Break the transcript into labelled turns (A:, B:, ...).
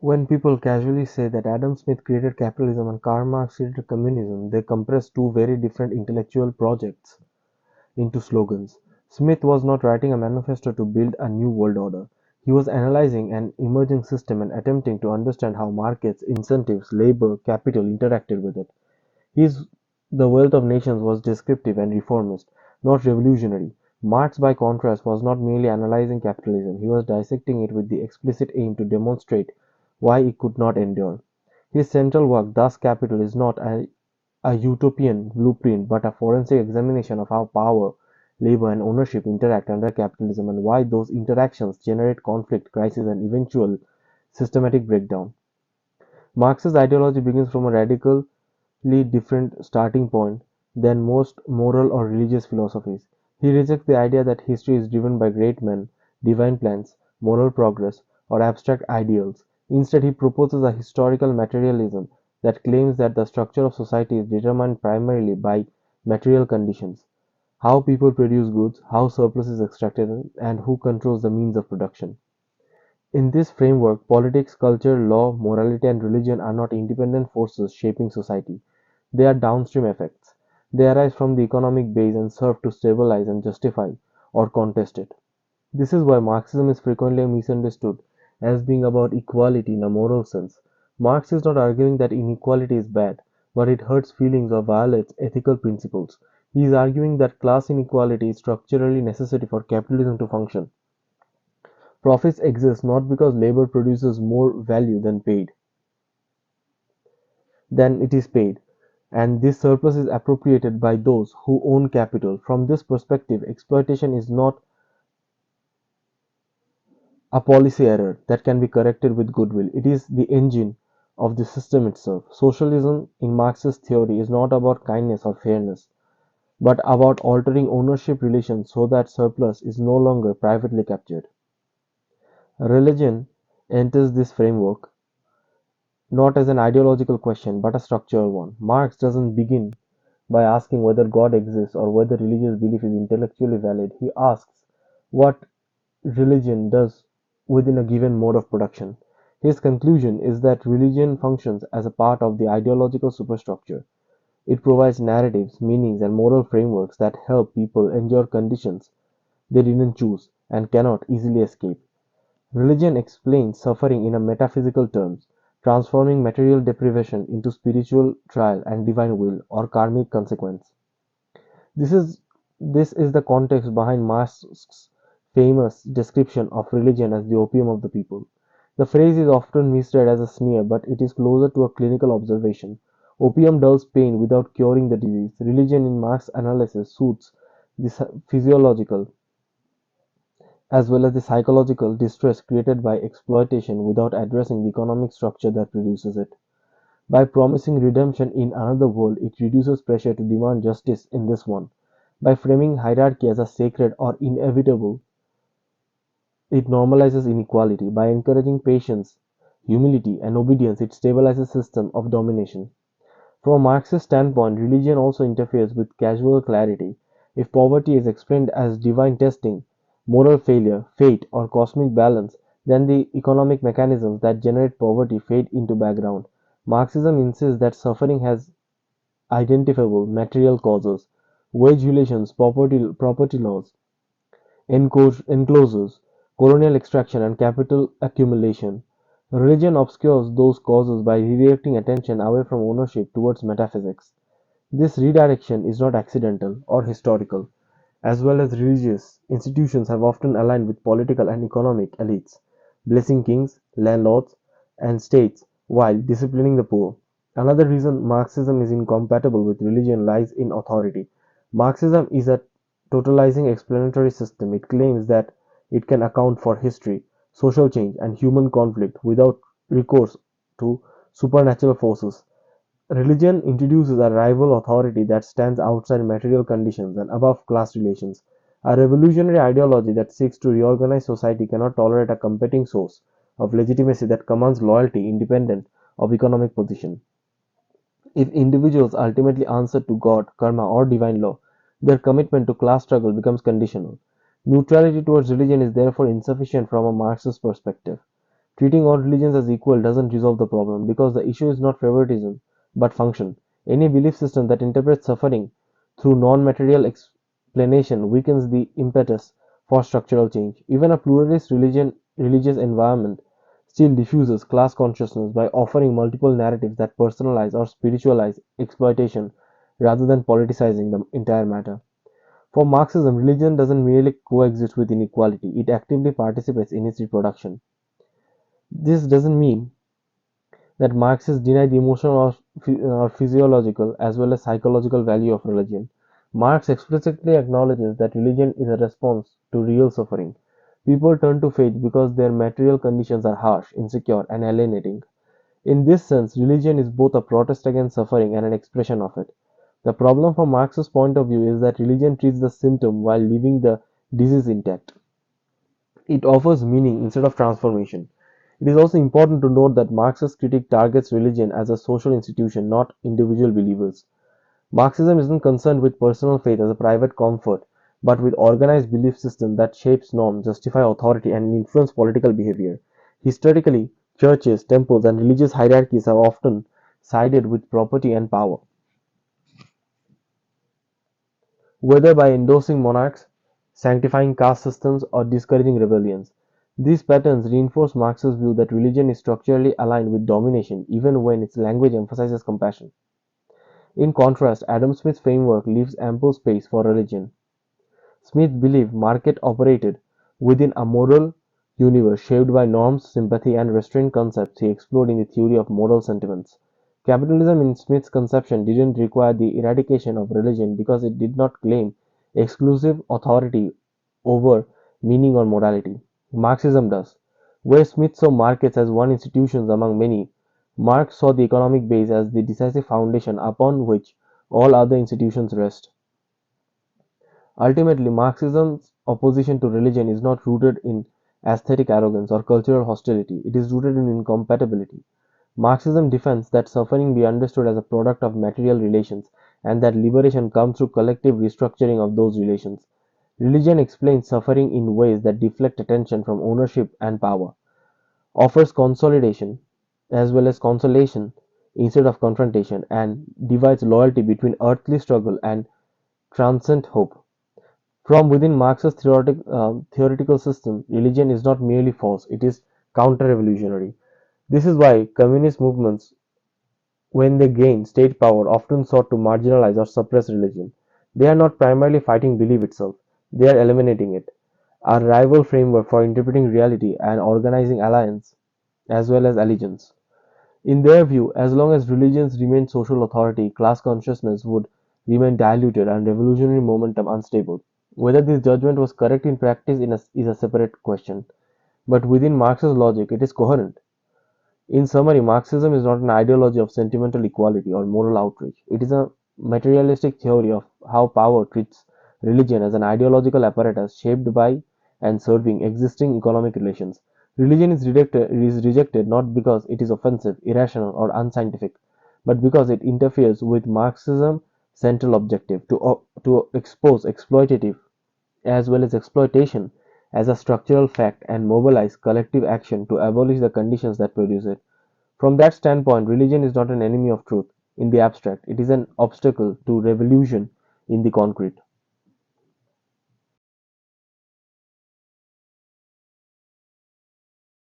A: When people casually say that Adam Smith created capitalism and Karl Marx created communism, they compress two very different intellectual projects into slogans. Smith was not writing a manifesto to build a new world order. He was analyzing an emerging system and attempting to understand how markets, incentives, labor, capital interacted with it. His The Wealth of Nations was descriptive and reformist, not revolutionary. Marx, by contrast, was not merely analyzing capitalism, he was dissecting it with the explicit aim to demonstrate why it could not endure. His central work, Thus Capital, is not a utopian blueprint but a forensic examination of how power, labor, and ownership interact under capitalism and why those interactions generate conflict, crisis, and eventual systematic breakdown. Marx's ideology begins from a radically different starting point than most moral or religious philosophies. He rejects the idea that history is driven by great men, divine plans, moral progress, or abstract ideals. Instead, he proposes a historical materialism that claims that the structure of society is determined primarily by material conditions: how people produce goods, how surplus is extracted, and who controls the means of production. In this framework, politics, culture, law, morality, and religion are not independent forces shaping society. They are downstream effects. They arise from the economic base and serve to stabilize and justify or contest it. This is why Marxism is frequently misunderstood as being about equality in a moral sense. Marx is not arguing that inequality is bad, but it hurts feelings or violates ethical principles. He is arguing that class inequality is structurally necessary for capitalism to function. Profits exist not because labor produces more value than it is paid, and this surplus is appropriated by those who own capital. From this perspective, exploitation is not a policy error that can be corrected with goodwill. It is the engine of the system itself. Socialism, in Marxist theory, is not about kindness or fairness, but about altering ownership relations so that surplus is no longer privately captured. Religion enters this framework not as an ideological question but a structural one. Marx doesn't begin by asking whether God exists or whether religious belief is intellectually valid. He asks what religion does within a given mode of production. His conclusion is that religion functions as a part of the ideological superstructure. It provides narratives, meanings, and moral frameworks that help people endure conditions they didn't choose and cannot easily escape. Religion explains suffering in a metaphysical terms, transforming material deprivation into spiritual trial and divine will or karmic consequence. This is this is the context behind Marx's famous description of religion as the opium of the people. The phrase is often misread as a sneer, but it is closer to a clinical observation. Opium dulls pain without curing the disease. Religion, in Marx's analysis, soothes the physiological as well as the psychological distress created by exploitation without addressing the economic structure that produces it. By promising redemption in another world, it reduces pressure to demand justice in this one. By framing hierarchy as a sacred or inevitable, it normalizes inequality. By encouraging patience, humility, and obedience, it stabilizes system of domination. From a Marxist standpoint, religion also interferes with causal clarity. If poverty is explained as divine testing, moral failure, fate, or cosmic balance, then the economic mechanisms that generate poverty fade into background. Marxism insists that suffering has identifiable material causes: wage relations, property laws, enclosures, colonial extraction, and capital accumulation. Religion obscures those causes by redirecting attention away from ownership towards metaphysics. This redirection is not accidental or historical. As well as religious institutions have often aligned with political and economic elites, blessing kings, landlords, and states while disciplining the poor. Another reason Marxism is incompatible with religion lies in authority. Marxism is a totalizing explanatory system. It claims that it can account for history, social change, and human conflict without recourse to supernatural forces. Religion introduces a rival authority that stands outside material conditions and above class relations. A revolutionary ideology that seeks to reorganize society cannot tolerate a competing source of legitimacy that commands loyalty independent of economic position. If individuals ultimately answer to God, karma, or divine law, their commitment to class struggle becomes conditional. Neutrality towards religion is therefore insufficient from a Marxist perspective. Treating all religions as equal doesn't resolve the problem because the issue is not favoritism but function. Any belief system that interprets suffering through non material explanation weakens the impetus for structural change. Even a pluralist religious environment still diffuses class consciousness by offering multiple narratives that personalize or spiritualize exploitation rather than politicizing the entire matter. For Marxism, religion doesn't merely coexist with inequality, it actively participates in its reproduction. This doesn't mean that Marxists deny the emotional or physiological as well as psychological value of religion. Marx explicitly acknowledges that religion is a response to real suffering. People turn to faith because their material conditions are harsh, insecure, and alienating. In this sense, religion is both a protest against suffering and an expression of it. The problem from Marx's point of view is that religion treats the symptom while leaving the disease intact. It offers meaning instead of transformation. It is also important to note that Marxist critique targets religion as a social institution, not individual believers. Marxism isn't concerned with personal faith as a private comfort, but with organized belief system that shapes norms, justify authority, and influence political behavior. Historically, churches, temples, and religious hierarchies have often sided with property and power, whether by endorsing monarchs, sanctifying caste systems, or discouraging rebellions. These patterns reinforce Marx's view that religion is structurally aligned with domination, even when its language emphasizes compassion. In contrast, Adam Smith's framework leaves ample space for religion. Smith believed market operated within a moral universe shaped by norms, sympathy, and restraint concepts he explored in the theory of moral sentiments. Capitalism, in Smith's conception, didn't require the eradication of religion because it did not claim exclusive authority over meaning or morality. Marxism does. Where Smith saw markets as one institution among many, Marx saw the economic base as the decisive foundation upon which all other institutions rest. Ultimately, Marxism's opposition to religion is not rooted in aesthetic arrogance or cultural hostility, it is rooted in incompatibility. Marxism defends that suffering be understood as a product of material relations and that liberation comes through collective restructuring of those relations. Religion explains suffering in ways that deflect attention from ownership and power, offers consolidation as well as consolation instead of confrontation, and divides loyalty between earthly struggle and transcendent hope. From within Marx's theoretical system, religion is not merely false, it is counter-revolutionary. This is why communist movements, when they gain state power, often sought to marginalize or suppress religion. They are not primarily fighting belief itself, they are eliminating it. A rival framework for interpreting reality and organizing alliance as well as allegiance. In their view, as long as religions remained social authority, class consciousness would remain diluted and revolutionary momentum unstable. Whether this judgment was correct in practice is a separate question, but within Marx's logic, it is coherent. In summary, Marxism is not an ideology of sentimental equality or moral outrage. It is a materialistic theory of how power treats religion as an ideological apparatus shaped by and serving existing economic relations. Religion is rejected not because it is offensive, irrational, or unscientific, but because it interferes with Marxism's central objective to expose exploitative as well as exploitation as a structural fact and mobilize collective action to abolish the conditions that produce it. From that standpoint, religion is not an enemy of truth in the abstract, it is an obstacle to revolution in the concrete.